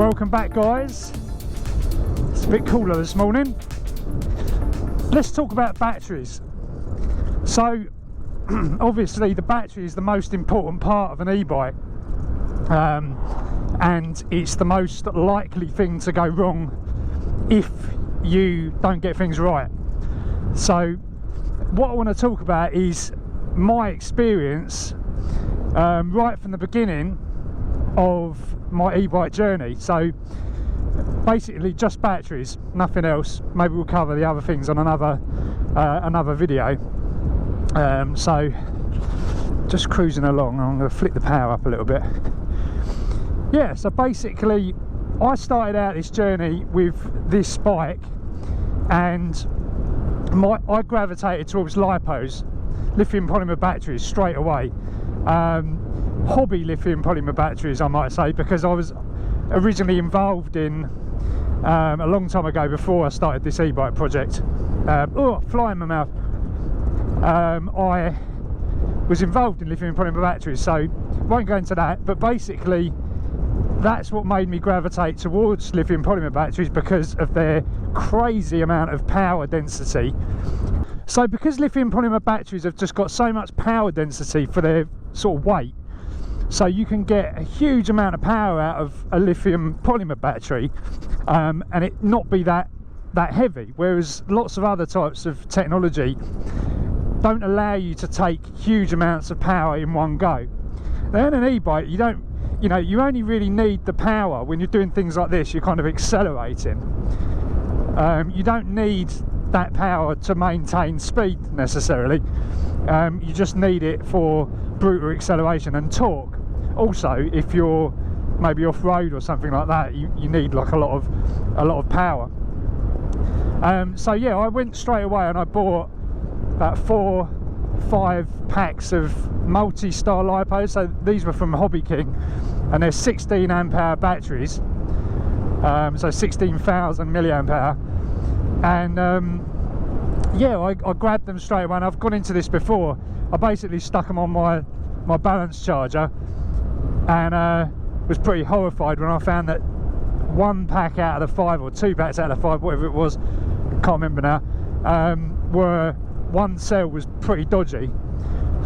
Welcome back, guys. It's a bit cooler this morning. Let's talk about batteries. So obviously the battery is the most important part of an e-bike, and it's the most likely thing to go wrong if you don't get things right. So what I want to talk about is my experience right from the beginning of my e-bike journey. So basically just batteries, nothing else. Maybe we'll cover the other things on another video. So just cruising along. I'm going to flick the power up a little bit. Yeah, so basically I started out this journey with this bike, and I gravitated towards LiPos, lithium polymer batteries, straight away. Hobby lithium polymer batteries, I might say, because I was originally involved in a long time ago, before I started this e-bike project. Oh, fly in my mouth. I was involved in lithium polymer batteries, so won't go into that, but basically that's what made me gravitate towards lithium polymer batteries, because of their crazy amount of power density. So because lithium polymer batteries have just got so much power density for their sort of weight, so you can get a huge amount of power out of a lithium polymer battery, and it not be that heavy, whereas lots of other types of technology don't allow you to take huge amounts of power in one go. Now in an e-bike, you only really need the power when you're doing things like this. You're kind of accelerating. You don't need that power to maintain speed necessarily. You just need it for brutal acceleration and torque. Also, if you're maybe off-road or something like that, you need like a lot of power. So yeah, I went straight away and I bought about 4-5 packs of multi-star LiPos. So these were from Hobby King, and they're 16 amp hour batteries, so 16,000 milliamp hour. And yeah, I grabbed them straight away, and I've gone into this before. I basically stuck them on my balance charger, and was pretty horrified when I found that 1 pack out of the 5, or 2 packs out of the 5, whatever it was, can't remember now, one cell was pretty dodgy.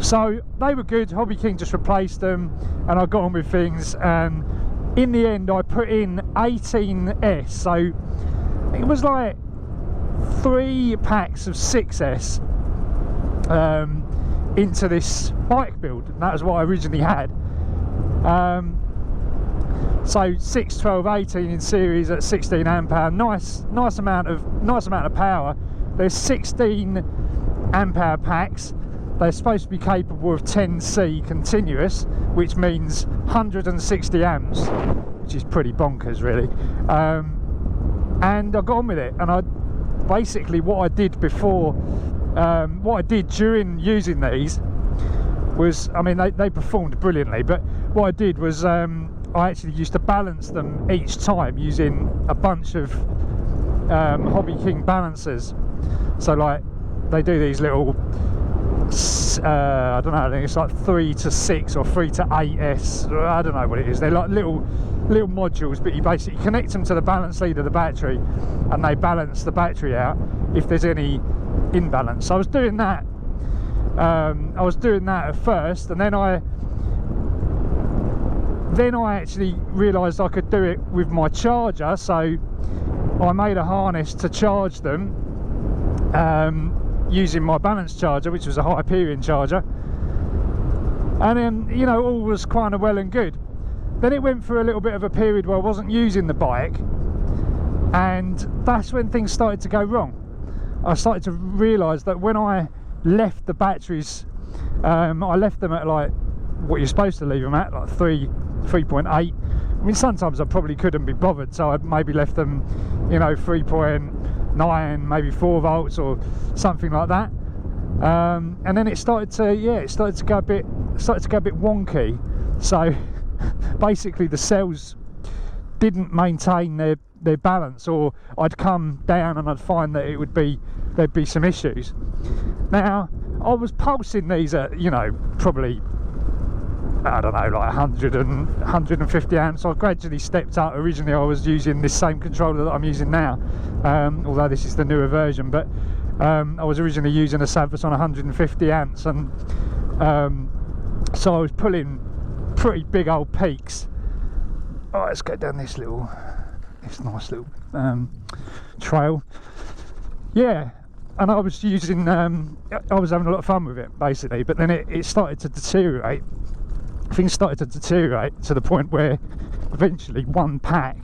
So they were good. Hobby King just replaced them, and I got on with things, and in the end I put in 18S, so it was like 3 packs of 6S into this bike build, and that was what I originally had. So 6, 12, 18 in series at 16 amp hour, nice amount of power. There's 16 amp hour packs. They're supposed to be capable of 10C continuous, which means 160 amps, which is pretty bonkers really. And I got on with it, and I basically, what I did during using these was, I mean, they performed brilliantly, but what I did was I actually used to balance them each time using a bunch of Hobby King balancers. So like, they do these little I don't know, I think it's like 3 to 6 or 3 to 8S, I don't know what it is. They're like little modules, but you basically connect them to the balance lead of the battery, and they balance the battery out if there's any imbalance. So I was doing that. At first, and then I actually realised I could do it with my charger. So I made a harness to charge them using my balance charger, which was a Hyperion charger, and then, all was kind of well and good. Then it went through a little bit of a period where I wasn't using the bike, and that's when things started to go wrong. I started to realise that when I left the batteries, I left them at like what you're supposed to leave them at, like 3.8. I mean, sometimes I probably couldn't be bothered, so I'd maybe left them, 3.9, maybe 4 volts or something like that. And then it started to go a bit wonky. So basically the cells didn't maintain their balance, or I'd come down and I'd find that there'd be some issues. Now I was pulsing these at probably I don't know, like 150 amps. I gradually stepped up. Originally I was using this same controller that I'm using now, although this is the newer version, but I was originally using a Savas on 150 amps, and so I was pulling pretty big old peaks. Alright, let's go down this nice little trail. Yeah, and I was using I was having a lot of fun with it basically, but then it started to deteriorate. Things started to deteriorate to the point where eventually one pack,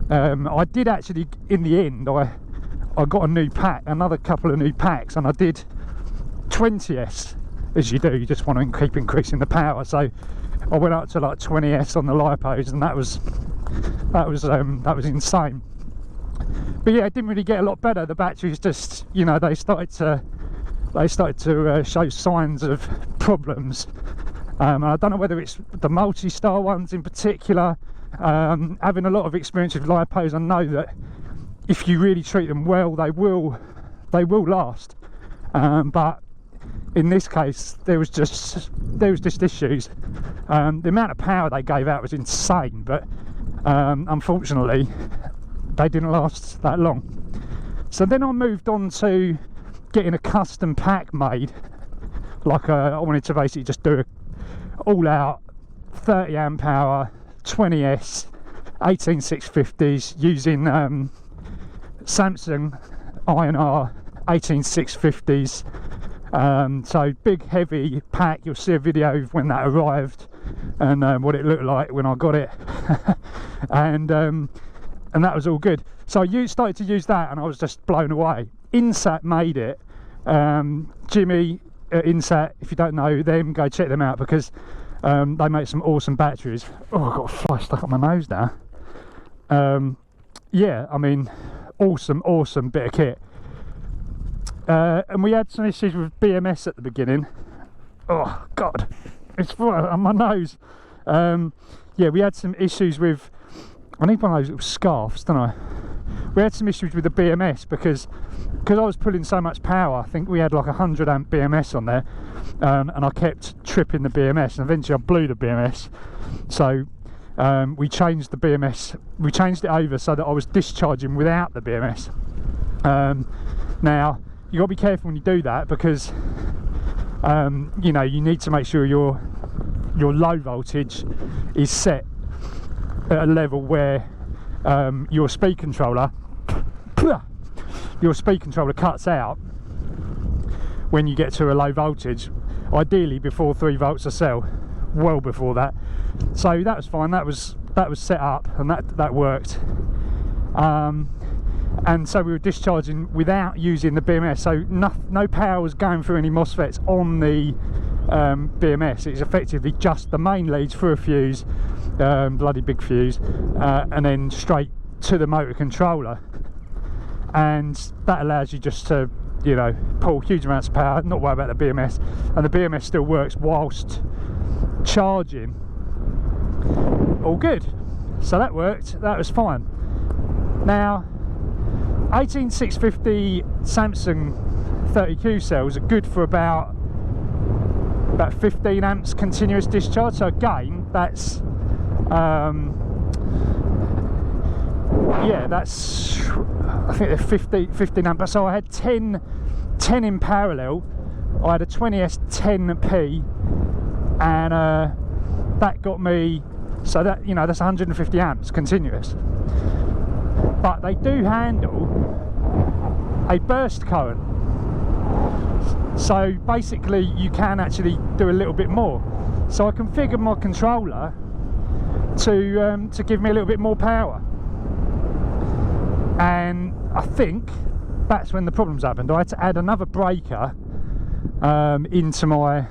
I did actually, in the end, I got a new pack, another couple of new packs, and I did 20s, as you do. You just want to keep increasing the power, so I went up to like 20s on the lipos, and that was insane. But yeah, it didn't really get a lot better. The batteries just, you know, they started to show signs of problems. And I don't know whether it's the multi-star ones in particular. Having a lot of experience with lipos, I know that if you really treat them well, they will last. But in this case, there was just issues. The amount of power they gave out was insane, but unfortunately, they didn't last that long. So then I moved on to getting a custom pack made. Like I wanted to basically just do a all out 30 amp hour 20s 18650s using Samsung INR 18650s. So big heavy pack. You'll see a video of when that arrived and what it looked like when I got it. and that was all good. So I started to use that, and I was just blown away. Insat made it. Jimmy Insat, if you don't know them, go check them out, because they make some awesome batteries. Oh, I've got a fly stuck up my nose now. Yeah, I mean, awesome bit of kit. And we had some issues with BMS at the beginning. Oh god, it's on my nose. Yeah, we had some issues with, I need one of those little scarves, don't I? We had some issues with the BMS because I was pulling so much power. I think we had like 100 amp BMS on there, and I kept tripping the BMS, and eventually I blew the BMS. So we changed the BMS, we changed it over so that I was discharging without the BMS. Now you got to be careful when you do that, because you know, you need to make sure your low voltage is set at a level where your speed controller cuts out when you get to a low voltage, ideally before 3 volts a cell, well before that. So that was fine, that was set up, and that worked. And so we were discharging without using the BMS, so no power was going through any MOSFETs on the BMS. It's effectively just the main leads through a fuse, bloody big fuse, and then straight to the motor controller, and that allows you just to, you know, pull huge amounts of power, not worry about the BMS, and the BMS still works whilst charging. All good. So that worked, that was fine. Now 18650 Samsung 30Q cells are good for about 15 amps continuous discharge. So again, that's yeah, that's, I think they're 15 amps. So I had 10 in parallel. I had a 20S 10p, and that got me, so that, you know, that's 150 amps continuous. But they do handle a burst current, so basically you can actually do a little bit more. So I configured my controller to give me a little bit more power, and I think that's when the problems happened. I had to add another breaker into my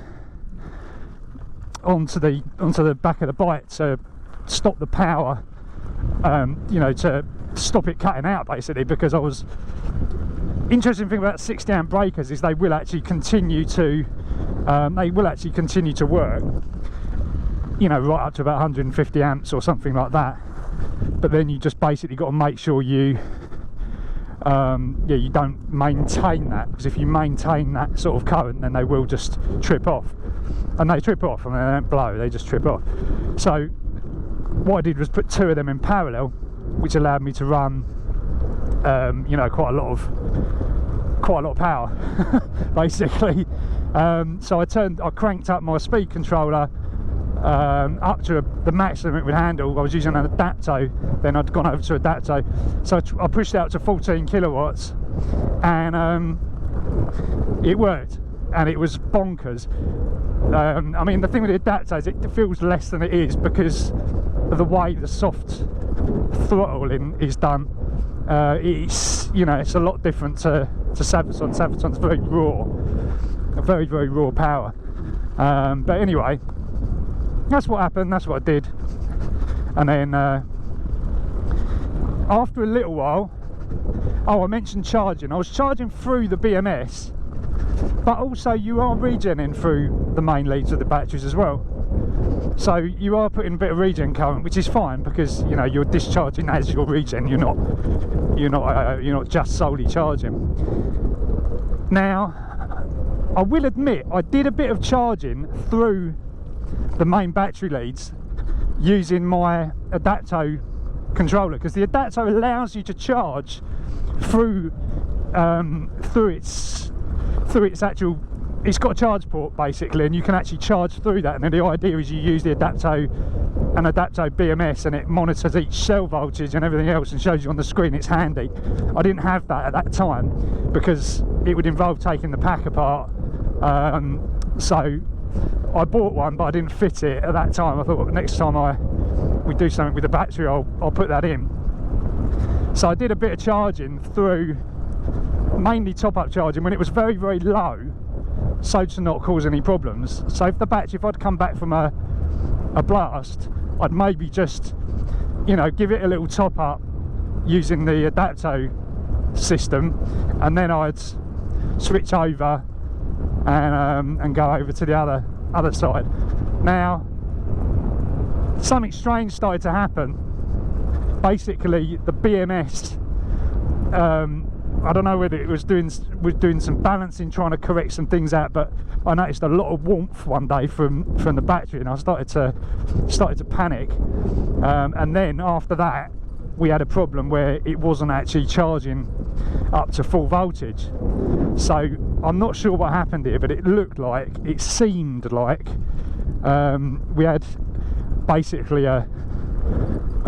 onto the back of the bike to stop the power, you know, to stop it cutting out basically, because I was, interesting thing about 60 amp breakers is they will actually continue to work, you know, right up to about 150 amps or something like that. But then you just basically got to make sure you yeah, you don't maintain that, because if you maintain that sort of current, then they will just trip off, and they trip off, and they don't blow, they just trip off. So what I did was put 2 of them in parallel, which allowed me to run you know, quite a lot of power basically. So I cranked up my speed controller up to the maximum it would handle. I was using an Adapto, then I'd gone over to Adapto, so I pushed it out to 14 kilowatts, and it worked, and it was bonkers. I mean, the thing with the Adapto is it feels less than it is because of the way the soft throttling is done. It's, you know, it's a lot different to Sabaton. Sabaton's very raw, very raw power. But anyway, that's what happened, that's what I did. And then after a little while, I mentioned charging. I was charging through the BMS, but also you are regenning through the main leads of the batteries as well. So you are putting a bit of regen current, which is fine, because you know you're discharging as your regen. You're not just solely charging. Now, I will admit I did a bit of charging through the main battery leads using my Adapto controller, because the Adapto allows you to charge through its actual, it's got a charge port basically, and you can actually charge through that. And then the idea is you use the Adapto BMS, and it monitors each cell voltage and everything else and shows you on the screen. It's handy. I didn't have that at that time because it would involve taking the pack apart, so I bought one, but I didn't fit it at that time. I thought next time we do something with the battery, I'll put that in. So I did a bit of charging through, mainly top-up charging when it was very low, so to not cause any problems. So if I'd come back from a blast, I'd maybe just, you know, give it a little top-up using the Adapto system, and then I'd switch over and go over to the other side. Now, something strange started to happen. Basically, the BMS, I don't know whether it was doing some balancing, trying to correct some things out, but I noticed a lot of warmth one day from the battery, and I started to panic. And then after that, we had a problem where it wasn't actually charging up to full voltage. So I'm not sure what happened here, but it seemed like we had basically a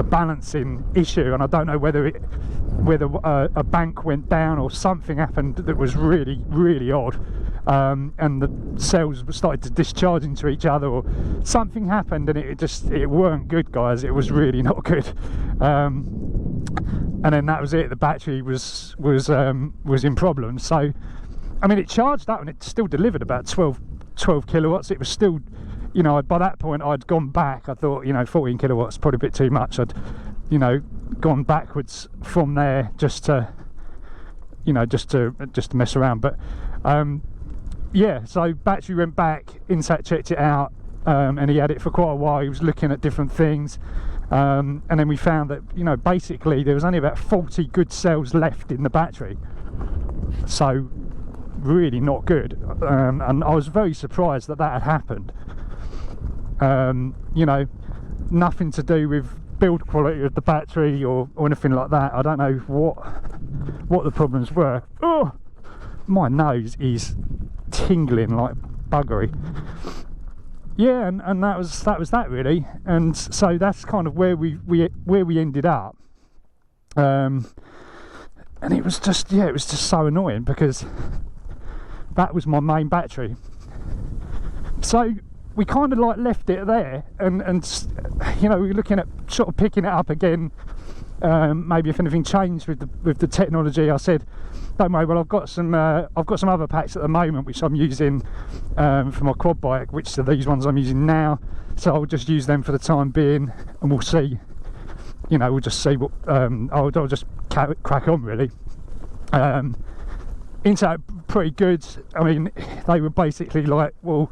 balancing issue, and I don't know whether a bank went down or something happened that was really odd, and the cells started to discharge into each other, or something happened, and it weren't good, guys. It was really not good. And then that was it. The battery was in problems. So I mean, it charged up and it still delivered about 12 kilowatts. It was still, you know, by that point I'd gone back. I thought, you know, 14 kilowatts probably a bit too much. I'd, you know, gone backwards from there just to, you know, just to mess around. But yeah, so battery went back, Insat checked it out, and he had it for quite a while. He was looking at different things, and then we found that, you know, basically there was only about 40 good cells left in the battery. So really not good, and I was very surprised that had happened. You know, nothing to do with build quality of the battery or anything like that. I don't know what the problems were. Oh, my nose is tingling like buggery. Yeah, and that was that really. And so that's kind of where we ended up. And it was just, yeah, it was just so annoying because that was my main battery. So we kind of like left it there, and you know, we were looking at sort of picking it up again, maybe if anything changed with the technology. I said, don't worry, well, I've got some other packs at the moment which I'm using for my quad bike, which are these ones I'm using now, so I'll just use them for the time being, and we'll see, you know, we'll just see what I'll just crack on really. Insat pretty good. I mean, they were basically like, well,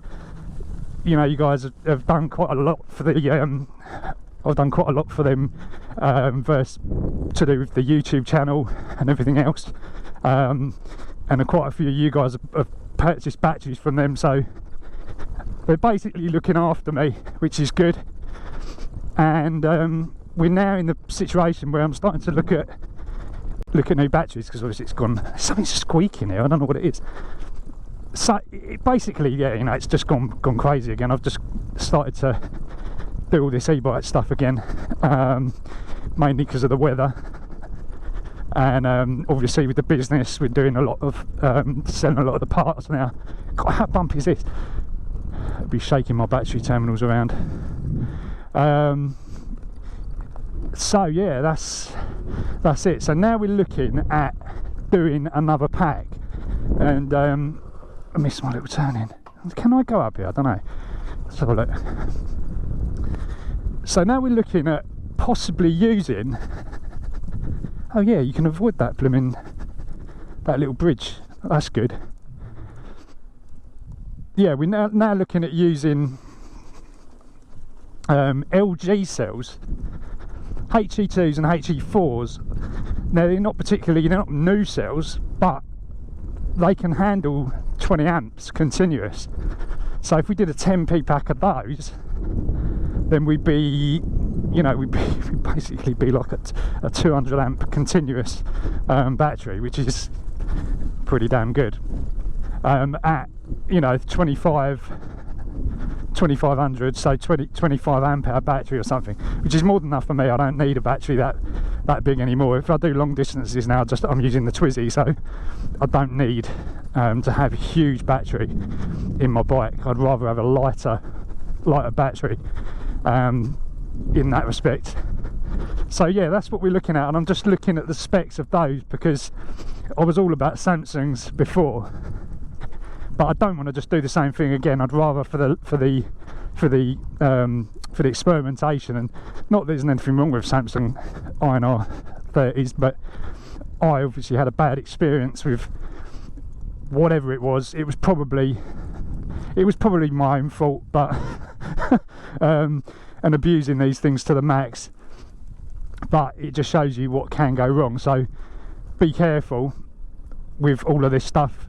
you know, you guys have done quite a lot for the I've done quite a lot for them, to do with the YouTube channel and everything else, and quite a few of you guys have purchased batteries from them, so they're basically looking after me, which is good. And we're now in the situation where I'm starting to look at new batteries, because obviously it's gone, something's squeaking here, I don't know what it is. So basically, yeah, you know, it's just gone crazy again. I've just started to do all this e-bike stuff again, mainly because of the weather, and obviously with the business we're doing a lot of selling a lot of the parts now. God, how bumpy is this? I'll be shaking my battery terminals around. So yeah, that's it. So now we're looking at doing another pack, and I missed my little turn in. Can I go up here? I don't know. Let's have a look. So now we're looking at possibly using, oh yeah, you can avoid that blooming, that little bridge. That's good. Yeah, we're now looking at using LG cells, HE2s and HE4s. Now they're not new cells, but they can handle 20 amps continuous. So if we did a 10p pack of those, then we'd be, you know, we'd basically be like a 200 amp continuous battery, which is pretty damn good. At, you know, 2500, so 25 amp hour battery or something, which is more than enough for me. I don't need a battery that big anymore. If I do long distances now, I'm using the Twizy, so I don't need to have a huge battery in my bike. I'd rather have a lighter battery in that respect. So yeah, that's what we're looking at, and I'm just looking at the specs of those because I was all about Samsungs before, but I don't want to just do the same thing again. I'd rather for the experimentation, and not that there's anything wrong with Samsung INR 30s, but I obviously had a bad experience with whatever it was. It was probably my own fault, but and abusing these things to the max. But it just shows you what can go wrong, so be careful with all of this stuff.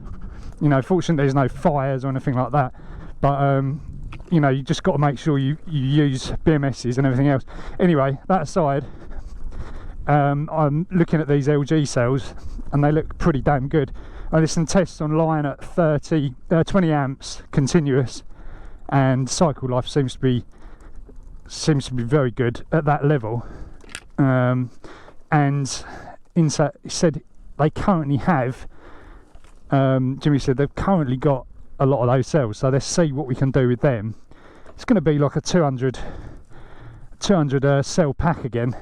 You know, fortunately there's no fires or anything like that, but you know, you just got to make sure you use BMSs and everything else. Anyway, that aside, I'm looking at these LG cells and they look pretty damn good. There's some tests online at 20 amps continuous, and cycle life seems to be very good at that level. And Insat said they currently have, Jimmy said they've currently got a lot of those cells, so let's see what we can do with them. It's going to be like a 200 cell pack again.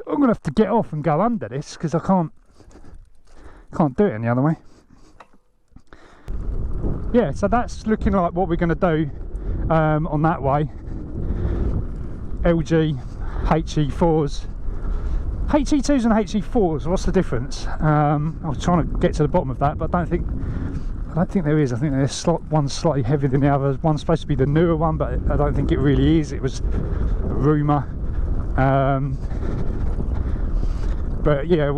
I'm going to have to get off and go under this because I can't do it any other way. Yeah, so that's looking like what we're going to do on that way. LG HE4s, HE2s and HE4s. What's the difference? I was trying to get to the bottom of that, but I don't think there is. I think there's one's slightly heavier than the other. One's supposed to be the newer one, but I don't think it really is. It was a rumour. But yeah,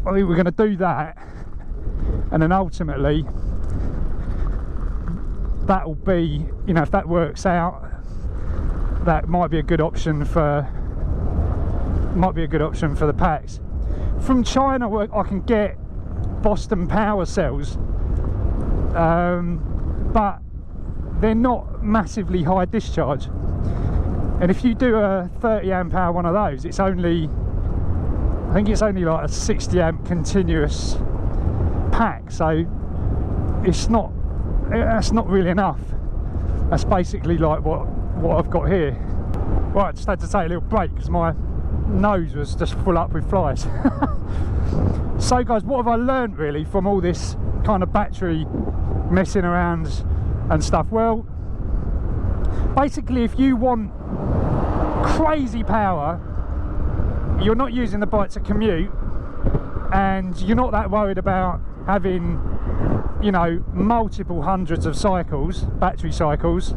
I think we're going to do that, and then ultimately that'll be, you know, if that works out, that might be a good option for the packs. From China, I can get Boston Power cells, but they're not massively high discharge, and if you do a 30 amp hour one of those, it's only, I think it's only like a 60 amp continuous pack, so that's not really enough. That's basically like what I've got here. Right, I just had to take a little break because my nose was just full up with flies. So guys, what have I learned really from all this kind of battery messing around and stuff? Well, basically if you want crazy power, you're not using the bike to commute, and you're not that worried about having, you know, multiple hundreds of cycles, battery cycles,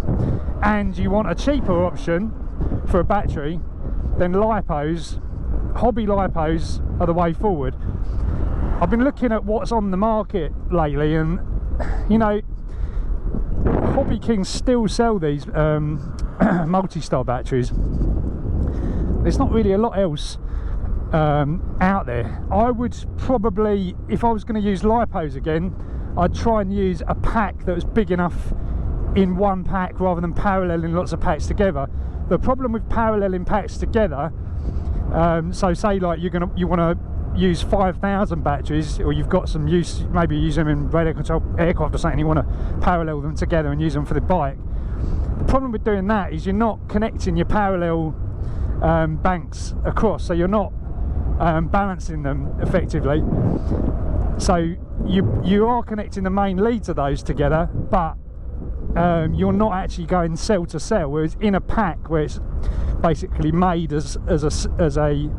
and you want a cheaper option for a battery, then lipos, hobby lipos are the way forward. I've been looking at what's on the market lately, and you know, Hobby Kings still sell these multi-star batteries. There's not really a lot else out there. I would probably, if I was going to use lipos again, I'd try and use a pack that was big enough in one pack rather than paralleling lots of packs together. The problem with paralleling packs together, so say like you want to use 5,000 batteries, or you've got some use, maybe use them in radio control aircraft or something, you want to parallel them together and use them for the bike. The problem with doing that is you're not connecting your parallel banks across, so you're not balancing them effectively. So you are connecting the main leads of those together, but you're not actually going cell to cell, whereas in a pack where it's basically made as a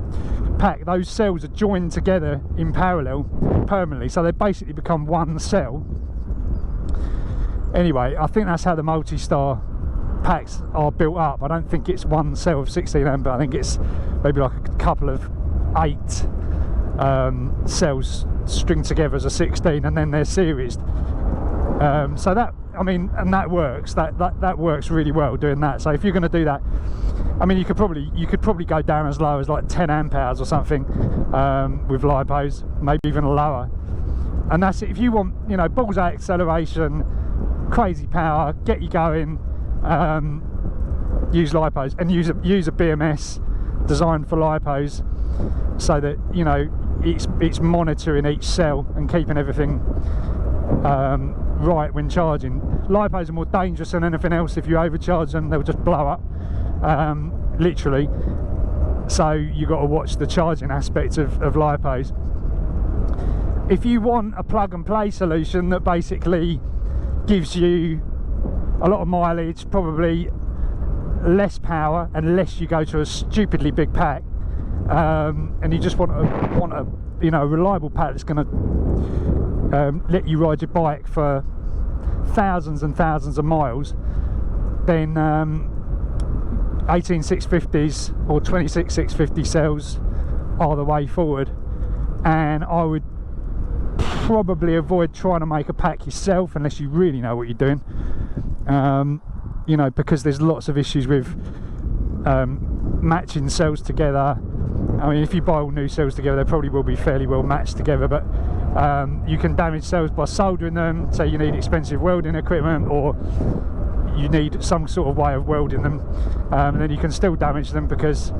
pack, those cells are joined together in parallel permanently, so they basically become one cell. Anyway, I think that's how the multi-star packs are built up. I don't think it's one cell of 16 amp, but I think it's maybe like a couple of 8 cells stringed together as a 16, and then they're seriesed. So that, I mean, and that works. That works really well doing that. So if you're going to do that, I mean, you could probably go down as low as like 10 amp hours or something with lipos, maybe even lower. And that's it. If you want, you know, balls out acceleration, crazy power, get you going, use lipos, and use a BMS designed for lipos, so that, you know, it's monitoring each cell and keeping everything right when charging. Lipos are more dangerous than anything else. If you overcharge them, they'll just blow up, literally. So you've got to watch the charging aspect of lipos. If you want a plug and play solution that basically gives you a lot of mileage, probably less power, unless you go to a stupidly big pack, and you just want a you know, reliable pack that's going to let you ride your bike for thousands and thousands of miles, then 18650s or 26650 cells are the way forward. And I would probably avoid trying to make a pack yourself unless you really know what you're doing, you know, because there's lots of issues with matching cells together. I mean, if you buy all new cells together, they probably will be fairly well matched together, but you can damage cells by soldering them, so you need expensive welding equipment, or you need some sort of way of welding them, and then you can still damage them because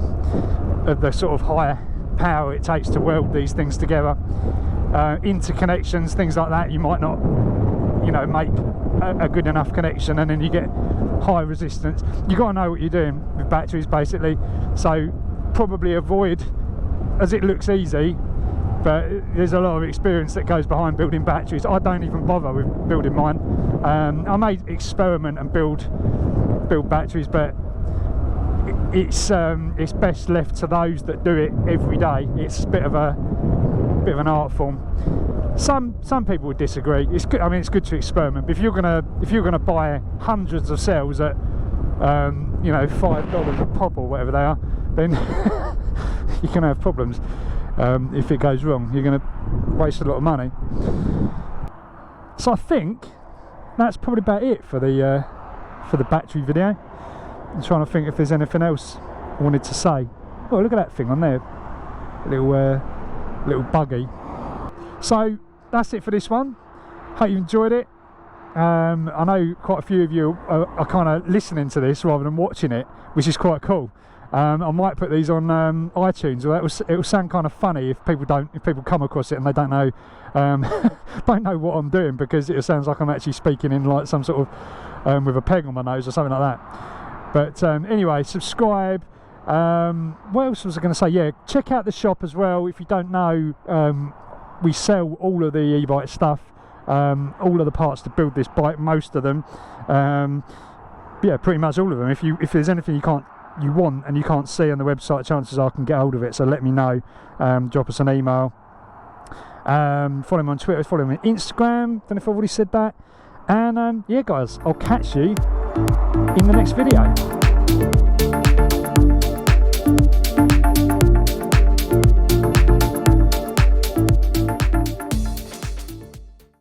of the sort of higher power it takes to weld these things together. Interconnections, things like that, you might not, you know, make a good enough connection, and then you get high resistance. You got to know what you're doing with batteries, basically. So probably avoid, as it looks easy, but there's a lot of experience that goes behind building batteries. I don't even bother with building mine. I may experiment and build batteries, but it's best left to those that do it every day. It's a bit of an art form. Some people would disagree. It's good. I mean, it's good to experiment. But if you're gonna buy hundreds of cells at you know, $5 a pop or whatever they are, then you're gonna have problems. If it goes wrong, you're gonna waste a lot of money. So I think that's probably about it for the battery video. I'm trying to think if there's anything else I wanted to say. Oh, look at that thing on there, little buggy. So that's it for this one. Hope you enjoyed it. I know quite a few of you are kind of listening to this rather than watching it, which is quite cool. I might put these on iTunes. Well, it will sound kind of funny if people come across it and they don't know don't know what I'm doing, because it sounds like I'm actually speaking in like some sort of with a peg on my nose or something like that. But anyway, subscribe. What else was I going to say? Yeah, check out the shop as well. If you don't know, we sell all of the e-bike stuff, all of the parts to build this bike, most of them. Yeah, pretty much all of them. If there's anything you want and you can't see on the website, chances are I can get hold of it, so let me know. Drop us an email. Follow me on Twitter, follow me on Instagram. Don't know if I've already said that. And yeah, guys, I'll catch you in the next video.